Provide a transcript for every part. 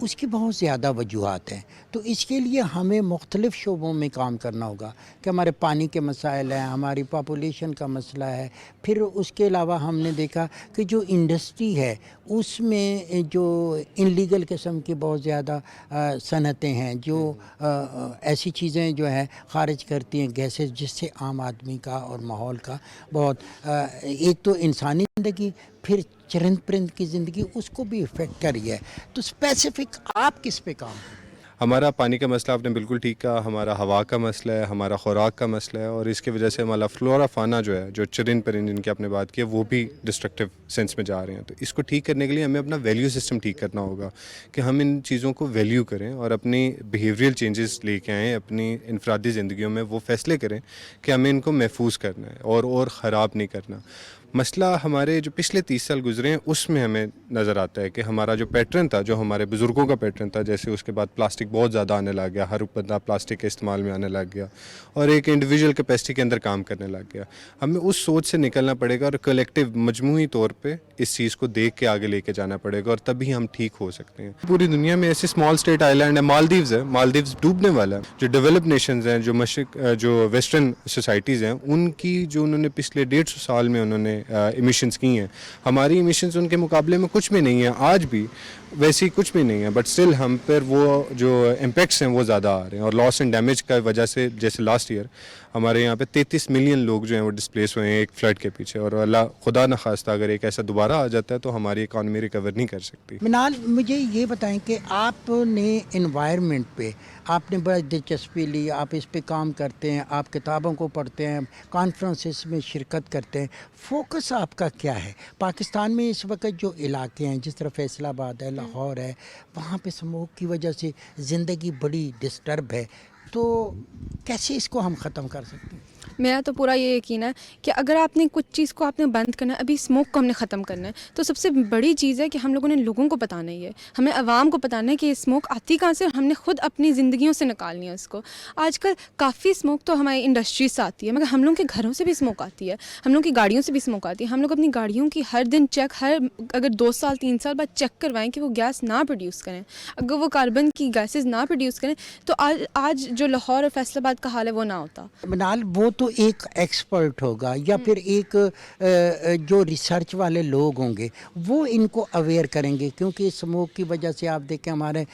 اس کی بہت زیادہ وجوہات ہیں. تو اس کے لیے ہمیں مختلف شعبوں میں کام کرنا ہوگا کہ ہمارے پانی کے مسائل ہیں, ہماری پاپولیشن کا مسئلہ ہے. پھر اس کے علاوہ ہم نے دیکھا کہ جو انڈسٹری ہے اس میں جو انلیگل قسم کی بہت زیادہ صنعتیں ہیں جو ایسی چیزیں جو ہے خارج کرتی ہیں گیسز, جس سے عام آدمی کا اور ماحول کا بہت ایک تو انسانی زندگی, پھر چرند پرند کی زندگی, اس کو بھی افیکٹ کری ہے. تو اسپیسیفک آپ کس پہ کام کریں؟ ہمارا پانی کا مسئلہ آپ نے بالکل ٹھیک کہا, ہمارا ہوا کا مسئلہ ہے, ہمارا خوراک کا مسئلہ ہے, اور اس کی وجہ سے ہمارا فلورا فانا جو ہے, جو چرند پرند جن کی آپ نے بات کی ہے, وہ بھی ڈسٹرکٹیو سینس میں جا رہے ہیں. تو اس کو ٹھیک کرنے کے لیے ہمیں اپنا ویلیو سسٹم ٹھیک کرنا ہوگا کہ ہم ان چیزوں کو ویلیو کریں اور اپنی بیہیویئرل چینجز لے کے آئیں, اپنی انفرادی زندگیوں میں وہ فیصلے کریں کہ ہمیں ان کو محفوظ کرنا ہے اور خراب نہیں کرنا. مسئلہ ہمارے جو پچھلے 30 سال گزرے ہیں اس میں ہمیں نظر آتا ہے کہ ہمارا جو پیٹرن تھا, جو ہمارے بزرگوں کا پیٹرن تھا, جیسے اس کے بعد پلاسٹک بہت زیادہ آنے لگ گیا, ہر بندہ پلاسٹک کے استعمال میں آنے لگ گیا اور ایک انڈیویجول کیپیسٹی کے اندر کام کرنے لگ گیا. ہمیں اس سوچ سے نکلنا پڑے گا اور کلیکٹیو مجموعی طور پہ اس چیز کو دیکھ کے آگے لے کے جانا پڑے گا, اور تبھی ہم ٹھیک ہو سکتے ہیں. پوری دنیا میں ایسے اسمال اسٹیٹ آئی لینڈ ہے, مالدیوز ہے, مالدیوز ڈوبنے والا ہے. جو ڈیولپ نیشنز ہیں, جو مشرق جو ویسٹرن سوسائٹیز ہیں, ان کی جو انہوں نے پچھلے 150 سال میں انہوں نے ایمیشنز کی ہیں, ہماری ایمیشنز ان کے مقابلے میں کچھ بھی نہیں ہیں, آج بھی ویسی کچھ بھی نہیں ہے, بٹ اسٹل ہم پر وہ جو امپیکٹس ہیں وہ زیادہ آ رہے ہیں. اور لاس اینڈ ڈیمیج کی وجہ سے, جیسے لاسٹ ایئر ہمارے یہاں پہ 33 ملین لوگ جو ہیں وہ ڈسپلیس ہوئے ہیں ایک فلڈ کے پیچھے, اور اللہ خدا نخواستہ اگر ایک ایسا دوبارہ آ جاتا ہے تو ہماری اکانومی ریکور نہیں کر سکتی. منال, مجھے یہ بتائیں کہ آپ نے انوائرمنٹ پہ آپ نے بڑا دلچسپی لی, آپ اس پہ کام کرتے ہیں, آپ کتابوں کو پڑھتے ہیں, کانفرنسز میں شرکت کرتے ہیں, فوکس آپ کا کیا ہے؟ پاکستان میں اس وقت جو علاقے ہیں, جس طرح فیصل آباد ہے, لاہور ہے, وہاں پہ اسموک کی وجہ سے زندگی بڑی ڈسٹرب ہے, تو کیسے اس کو ہم ختم کر سکتے ہیں؟ میرا تو پورا یہ یقین ہے کہ اگر آپ نے کچھ چیز کو آپ نے بند کرنا ہے, ابھی اسموک کو ہم نے ختم کرنا ہے, تو سب سے بڑی چیز ہے کہ ہم لوگوں نے لوگوں کو بتانا ہی ہے, ہمیں عوام کو بتانا ہے کہ اسموک آتی کہاں سے, ہم نے خود اپنی زندگیوں سے نکالنی ہے اس کو. آج کل کافی اسموک تو ہماری انڈسٹری سے آتی ہے, مگر ہم لوگوں کے گھروں سے بھی اسموک آتی ہے, ہم لوگوں کی گاڑیوں سے بھی اسموک آتی ہے. ہم لوگ اپنی گاڑیوں کی ہر دن چیک, اگر 2 سال 3 سال بعد چیک کروائیں کہ وہ گیس نہ پروڈیوس کریں, اگر وہ کاربن کی گیسز نہ پروڈیوس کریں, تو آج جو لاہور اور فیصل آباد کا حال ہے وہ نہ ہوتا. منال, وہ تو ایک ایکسپرٹ ہوگا یا پھر ایک جو ریسرچ والے لوگ ہوں گے وہ ان کو اویئر کریں گے, کیونکہ اسموک کی وجہ سے آپ دیکھیں ہمارے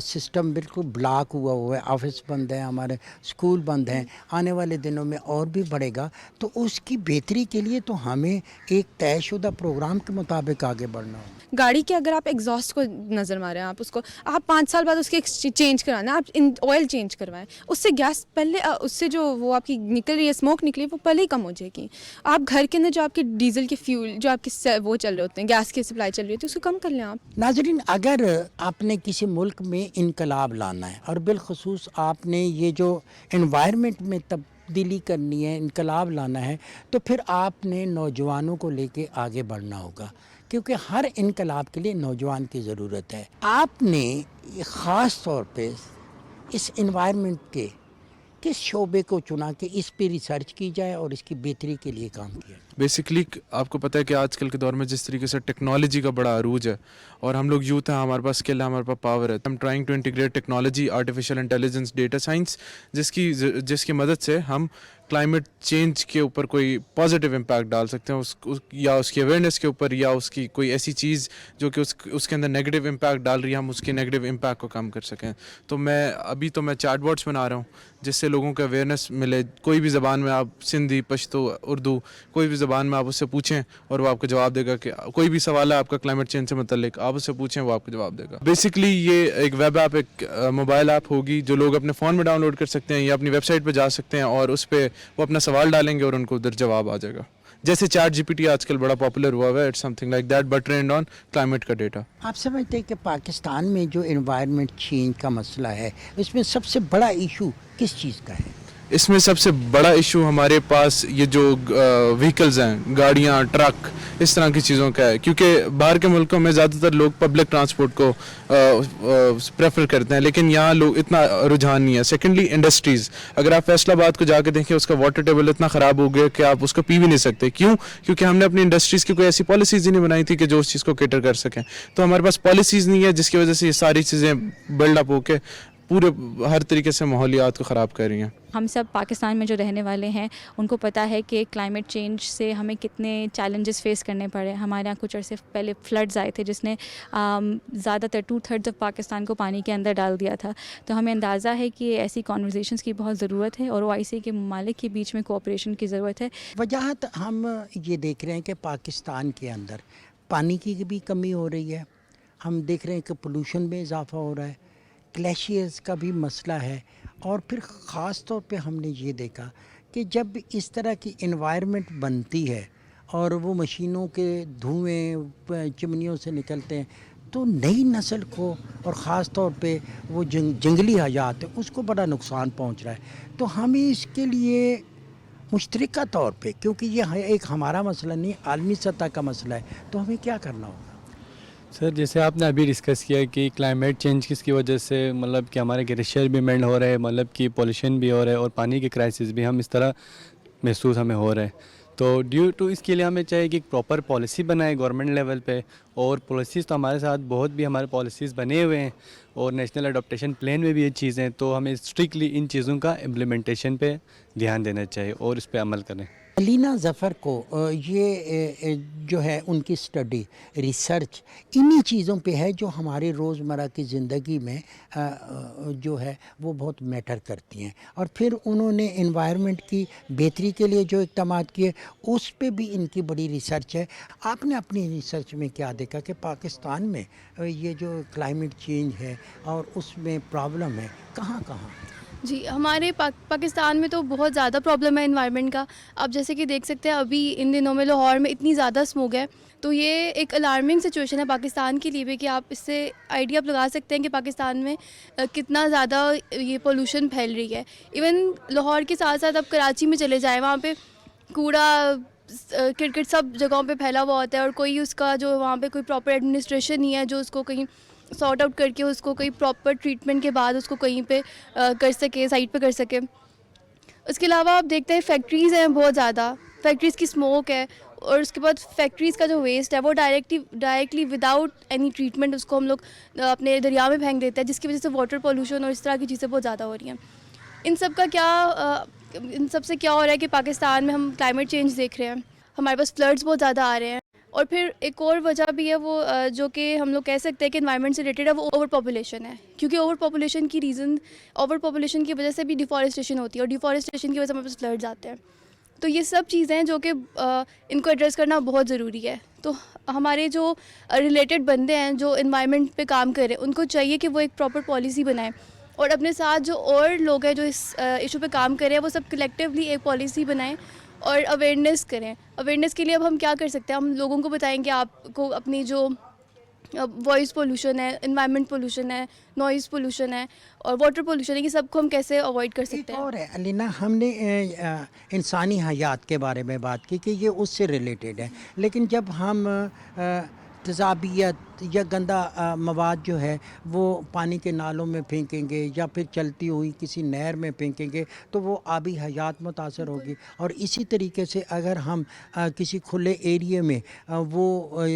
سسٹم بالکل بلاک ہوا ہے, آفس بند ہیں, ہمارے اسکول بند ہیں, آنے والے دنوں میں اور بھی بڑھے گا. تو اس کی بہتری کے لیے تو ہمیں ایک طے شدہ پروگرام کے مطابق آگے بڑھنا ہوگا. گاڑی کے اگر آپ ایگزاسٹ کو نظر ماریں, آپ اس کو 5 سال بعد اس کے چینج کرانا, آپ آئل چینج کروائیں, اس سے گیس پہلے, اس سے جو وہ آپ کی نکل رہی ہے اسموک نکلی وہ پہلے ہی کم ہو جائے گی. آپ گھر کے اندر جو آپ کے ڈیزل کے فیول, جو آپ کے وہ چل رہے ہوتے ہیں, گیس کی سپلائی چل رہی ہوتی ہے, اس کو کم کر لیں آپ. ناظرین, اگر آپ نے کسی ملک میں انقلاب لانا ہے, اور بالخصوص آپ نے یہ جو انوائرمنٹ میں تبدیلی کرنی ہے, انقلاب لانا ہے, تو پھر آپ نے نوجوانوں کو لے کے آگے بڑھنا ہوگا, کیونکہ ہر انقلاب کے لیے نوجوان کی ضرورت ہے. آپ نے خاص طور پہ اس انوائرمنٹ کے کس شعبے کو چنا کہ اس پہ ریسرچ کی جائے اور اس کی بہتری کے لیے کام کیا؟ بیسکلی آپ کو پتہ ہے کہ آج کل کے دور میں جس طریقے سے ٹیکنالوجی کا بڑا عروج ہے, اور ہم لوگ یوتھ ہیں, ہمارے پاس اسکل ہے, ہمارے پاس پاور ہے, ہم trying to integrate technology, artificial intelligence, data science, جس کی مدد سے ہم کلائمیٹ چینج کے اوپر کوئی پازیٹیو امپیکٹ ڈال سکتے ہیں, یا اس کی اویئرنیس کے اوپر, یا اس کی کوئی ایسی چیز جو کہ اس کے اندر نیگیٹو امپیکٹ ڈال رہی ہے, ہم اس کے نیگیٹو امپیکٹ کو کم کر سکیں. تو میں چیٹ باٹس بنا رہا ہوں جس سے لوگوں کو اویئرنیس ملے. کوئی بھی زبان میں, آپ سندھی, پشتو, اردو, کوئی بھی زبان میں آپ اس سے پوچھیں اور وہ آپ کو جواب دے گا. کہ کوئی بھی سوال ہے آپ کا کلائمیٹ چینج سے متعلق, آپ اس سے پوچھیں, وہ آپ کو جواب دے گا. بیسکلی یہ ایک ویب ایپ, ایک موبائل ایپ ہوگی جو لوگ اپنے فون میں ڈاؤن لوڈ کر سکتے ہیں, یا اپنی ویب سائٹ پہ جا سکتے ہیں, اور اس پہ وہ اپنا سوال ڈالیں گے اور ان کو ادھر جواب آ جائے گا. جیسے چیٹ جی پی ٹی آج کل بڑا پاپولر ہوا ہے, it's something like that but trained on climate کا ڈیٹا. آپ سمجھتے ہیں کہ پاکستان میں جو انوائرمنٹ چینج کا مسئلہ ہے, اس میں سب سے بڑا ایشو کس چیز کا ہے؟ اس میں سب سے بڑا ایشو ہمارے پاس یہ جو وہیکلز ہیں، گاڑیاں، ٹرک، اس طرح کی چیزوں کا ہے، کیونکہ باہر کے ملکوں میں زیادہ تر لوگ پبلک ٹرانسپورٹ کو پریفر کرتے ہیں، لیکن یہاں لوگ اتنا رجحان نہیں ہے۔ سیکنڈلی انڈسٹریز، اگر آپ فیصل آباد کو جا کے دیکھیں، اس کا واٹر ٹیبل اتنا خراب ہو گیا کہ آپ اس کو پی بھی نہیں سکتے۔ کیوں؟ کیونکہ ہم نے اپنی انڈسٹریز کی کوئی ایسی پالیسیز ہی نہیں بنائی تھی کہ جو اس چیز کو کیٹر کر سکیں۔ تو ہمارے پاس پالیسیز نہیں ہے، جس کی وجہ سے یہ ساری چیزیں بلڈ اپ ہو کے پورے ہر طریقے سے ماحولیات کو خراب کر رہی ہیں۔ ہم سب پاکستان میں جو رہنے والے ہیں ان کو پتہ ہے کہ کلائمیٹ چینج سے ہمیں کتنے چیلنجز فیس کرنے پڑے۔ ہمارے یہاں کچھ عرصے پہلے فلڈز آئے تھے جس نے زیادہ تر 2/3 آف پاکستان کو پانی کے اندر ڈال دیا تھا۔ تو ہمیں اندازہ ہے کہ ایسی کانورزیشنز کی بہت ضرورت ہے اور OIC کے ممالک کے بیچ میں کوآپریشن کی ضرورت ہے۔ وجاہت ہم یہ دیکھ رہے ہیں کہ پاکستان کے اندر پانی کی بھی کمی ہو رہی ہے، ہم دیکھ رہے ہیں کہ پولوشن میں اضافہ ہو رہا ہے، گلیشیئرز کا بھی مسئلہ ہے، اور پھر خاص طور پہ ہم نے یہ دیکھا کہ جب اس طرح کی انوائرمنٹ بنتی ہے اور وہ مشینوں کے دھوئیں چمنیوں سے نکلتے ہیں تو نئی نسل کو، اور خاص طور پہ وہ جنگلی حیات ہے، اس کو بڑا نقصان پہنچ رہا ہے۔ تو ہمیں اس کے لیے مشترکہ طور پہ، کیونکہ یہ ایک ہمارا مسئلہ نہیں، عالمی سطح کا مسئلہ ہے، تو ہمیں کیا کرنا ہوگا؟ سر جیسے آپ نے ابھی ڈسکس کیا کہ کلائمیٹ چینج کس کی وجہ سے مطلب کہ ہمارے گلیشیئر بھی میلٹ ہو رہے ہیں، مطلب کہ پولوشن بھی ہو رہا ہے اور پانی کے کرائسس بھی ہم اس طرح محسوس ہمیں ہو رہے ہیں۔ تو ڈیو ٹو اس کے لیے ہمیں چاہیے کہ ایک پراپر پالیسی بنائے گورنمنٹ لیول پہ، اور پالیسیز تو ہمارے ساتھ بہت بھی ہمارے پالیسیز بنے ہوئے ہیں اور نیشنل اڈاپٹیشن پلان میں بھی یہ چیزیں ہیں، تو ہمیں اسٹرکٹلی ان چیزوں کا امپلیمنٹیشن پہ دھیان دینا چاہیے اور اس پہ عمل کریں۔ علینا ظفر کو یہ جو ہے ان کی اسٹڈی، ریسرچ انہی چیزوں پہ ہے جو ہمارے روزمرہ کی زندگی میں جو ہے وہ بہت میٹر کرتی ہیں، اور پھر انہوں نے انوائرمنٹ کی بہتری کے لیے جو اقدامات کیے اس پہ بھی ان کی بڑی ریسرچ ہے۔ آپ نے اپنی ریسرچ میں کیا دیکھا کہ پاکستان میں یہ جو کلائمیٹ چینج ہے اور اس میں پرابلم ہے کہاں کہاں؟ جی، ہمارے پاکستان میں تو بہت زیادہ پرابلم ہے انوائرمنٹ کا۔ آپ جیسے کہ دیکھ سکتے ہیں ابھی ان دنوں میں لاہور میں اتنی زیادہ اسموگ ہے، تو یہ ایک الارمنگ سچویشن ہے پاکستان کے لیے بھی، کہ آپ اس سے آئیڈیا آپ لگا سکتے ہیں کہ پاکستان میں کتنا زیادہ یہ پولوشن پھیل رہی ہے۔ ایون لاہور کے ساتھ ساتھ آپ کراچی میں چلے جائیں، وہاں پہ کوڑا کرکٹ سب جگہوں پہ پھیلا ہوا ہوتا ہے، اور کوئی اس کا جو وہاں پہ کوئی پراپر ایڈمنسٹریشن نہیں ہے جو اس کو کہیں سارٹ آؤٹ کر کے اس کو کوئی پراپر ٹریٹمنٹ کے بعد اس کو کہیں پہ کر سکے، سائٹ پہ کر سکے۔ اس کے علاوہ آپ دیکھتے ہیں فیکٹریز ہیں بہت زیادہ، فیکٹریز کی اسموک ہے، اور اس کے بعد فیکٹریز کا جو ویسٹ ہے وہ ڈائریکٹلی وداؤٹ اینی ٹریٹمنٹ اس کو ہم لوگ اپنے دریا میں پھینک دیتے ہیں، جس کی وجہ سے واٹر پولوشن اور اس طرح کی چیزیں بہت زیادہ ہو رہی ہیں۔ ان سب سے کیا ہو رہا ہے کہ پاکستان میں ہم کلائمیٹ چینج دیکھ رہے ہیں، ہمارے پاس فلڈز بہت زیادہ آ رہے ہیں، اور پھر ایک اور وجہ بھی ہے وہ جو کہ ہم لوگ کہہ سکتے ہیں کہ انوائرمنٹ سے ریلیٹڈ ہے، وہ اوور پاپولیشن ہے، کیونکہ اوور پاپولیشن کی وجہ سے بھی ڈیفارسٹیشن ہوتی ہے، اور ڈیفارسٹیشن کی وجہ سے ہمارے پاس فلڈز آتے ہیں۔ تو یہ سب چیزیں ہیں جو کہ ان کو ایڈریس کرنا بہت ضروری ہے۔ تو ہمارے جو ریلیٹڈ بندے ہیں جو انوائرمنٹ پہ کام کر رہے ہیں، ان کو چاہیے کہ وہ ایک پراپر پالیسی بنائیں، اور اپنے ساتھ جو اور لوگ ہیں جو اس ایشو پہ کام کر رہے ہیں وہ سب کلیکٹیولی ایک پالیسی بنائیں اور اویئرنیس کریں۔ اویئرنیس کے لیے اب ہم کیا کر سکتے ہیں؟ ہم لوگوں کو بتائیں کہ آپ کو اپنی جو وائس پولوشن ہے، انوائرمنٹ پولوشن ہے، نوائز پولوشن ہے اور واٹر پولوشن ہے، یہ سب کو ہم کیسے اوائڈ کر سکتے ہیں؟ اور ہے علینا، ہم نے انسانی حیات کے بارے میں بات کی کہ یہ اس سے ریلیٹڈ ہے، لیکن جب ہم تیزابیت یا گندا مواد جو ہے وہ پانی کے نالوں میں پھینکیں گے یا پھر چلتی ہوئی کسی نہر میں پھینکیں گے تو وہ آبی حیات متاثر ہوگی، اور اسی طریقے سے اگر ہم کسی کھلے ایریے میں وہ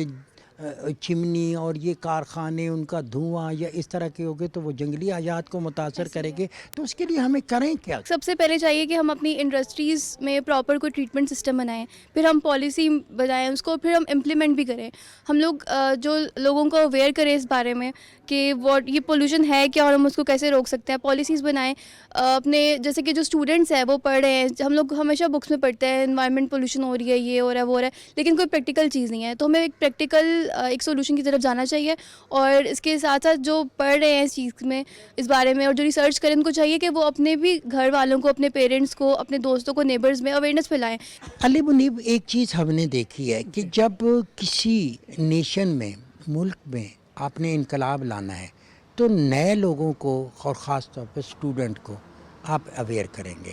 چمنی اور یہ کارخانے ان کا دھواں یا اس طرح کے ہوگے تو وہ جنگلی حیات کو متاثر کرے گے، تو اس کے لیے ہمیں کریں کیا؟ سب سے پہلے چاہیے کہ ہم اپنی انڈسٹریز میں پراپر کوئی ٹریٹمنٹ سسٹم بنائیں، پھر ہم پالیسی بنائیں اس کو، پھر ہم امپلیمنٹ بھی کریں۔ ہم لوگ جو لوگوں کو اویئر کریں اس بارے میں کہ یہ پولوشن ہے کیا اور ہم اس کو کیسے روک سکتے ہیں، پالیسیز بنائیں۔ اپنے جیسے کہ جو اسٹوڈنٹس ہیں وہ پڑھ رہے ہیں، ہم لوگ ہمیشہ بکس میں پڑھتے ہیں انوائرمنٹ پولوشن ہو رہی ہے، یہ ہو رہا ہے، وہ ہو رہا ہے، لیکن کوئی پریکٹیکل چیز نہیں ہے، تو ہمیں ایک پریکٹیکل ایک سولوشن کی طرف جانا چاہیے، اور اس کے ساتھ ساتھ جو پڑھ رہے ہیں اس چیز میں، اس بارے میں، اور جو ریسرچ کریں، ان کو چاہیے کہ وہ اپنے بھی گھر والوں کو، اپنے پیرنٹس کو، اپنے دوستوں کو، نیبرز میں اویئرنیس پھیلائیں۔ علی منیب، ایک چیز ہم نے دیکھی ہے کہ جب کسی نیشن میں، ملک میں آپ نے انقلاب لانا ہے تو نئے لوگوں کو اور خاص طور پہ اسٹوڈنٹ کو آپ اویئر کریں گے،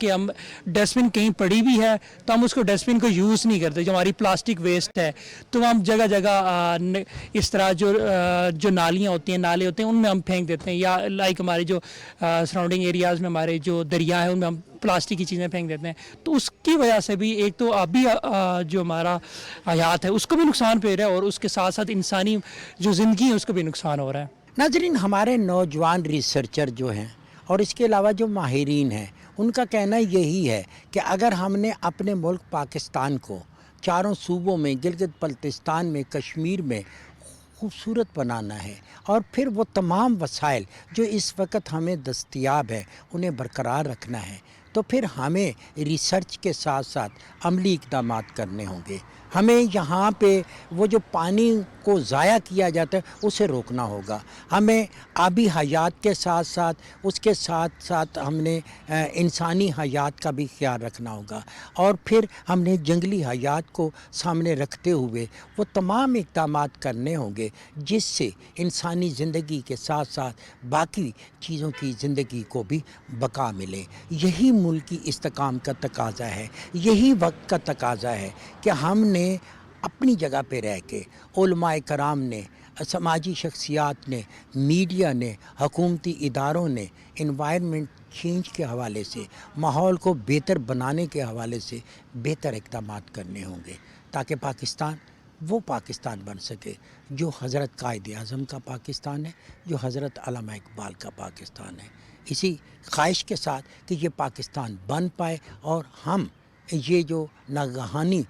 کہ ہم ڈسٹ بن کہیں پڑی بھی ہے تو ہم اس کو ڈسٹ بن کو یوز نہیں کرتے. جو ہماری پلاسٹک ویسٹ ہے تو ہم جگہ جگہ اس طرح جو نالیاں ہوتی ہیں, نالے ہوتے ہیں, ان میں ہم پھینک دیتے ہیں, یا لائک ہمارے جو سراؤنڈنگ ایریاز میں ہمارے جو دریا ہے ان میں ہم پلاسٹک کی چیزیں پھینک دیتے ہیں. تو اس کی وجہ سے بھی ایک تو آبی جو ہمارا حیات ہے اس کو بھی نقصان پہ رہا ہے, اور اس کے ساتھ ساتھ انسانی جو زندگی ہے اس کو بھی نقصان ہو رہا ہے. ناظرین, ہمارے نوجوان ریسرچر جو ہیں اور اس کے علاوہ جو ماہرین ہیں, ان کا کہنا یہی ہے کہ اگر ہم نے اپنے ملک پاکستان کو چاروں صوبوں میں, گلگت بلتستان میں, کشمیر میں خوبصورت بنانا ہے, اور پھر وہ تمام وسائل جو اس وقت ہمیں دستیاب ہے انہیں برقرار رکھنا ہے, تو پھر ہمیں ریسرچ کے ساتھ ساتھ عملی اقدامات کرنے ہوں گے. ہمیں یہاں پہ وہ جو پانی کو ضائع کیا جاتا ہے اسے روکنا ہوگا. ہمیں آبی حیات کے ساتھ ساتھ اس کے ساتھ ساتھ ہم نے انسانی حیات کا بھی خیال رکھنا ہوگا, اور پھر ہم نے جنگلی حیات کو سامنے رکھتے ہوئے وہ تمام اقدامات کرنے ہوں گے جس سے انسانی زندگی کے ساتھ ساتھ باقی چیزوں کی زندگی کو بھی بقا ملے. یہی ملک کی استحکام کا تقاضا ہے, یہی وقت کا تقاضا ہے کہ ہم نے اپنی جگہ پہ رہ کے, علماء کرام نے, سماجی شخصیات نے, میڈیا نے, حکومتی اداروں نے انوائرمنٹ چینج کے حوالے سے, ماحول کو بہتر بنانے کے حوالے سے بہتر اقدامات کرنے ہوں گے, تاکہ پاکستان وہ پاکستان بن سکے جو حضرت قائد اعظم کا پاکستان ہے, جو حضرت علامہ اقبال کا پاکستان ہے. اسی خواہش کے ساتھ کہ یہ پاکستان بن پائے اور ہم یہ جو ناگہانی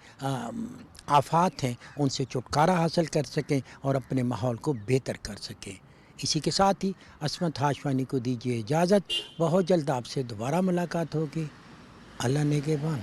آفات ہیں ان سے چھٹکارا حاصل کر سکیں اور اپنے ماحول کو بہتر کر سکیں. اسی کے ساتھ ہی عصمت ہاشمی کو دیجیے اجازت. بہت جلد آپ سے دوبارہ ملاقات ہوگی. اللہ نگہبان.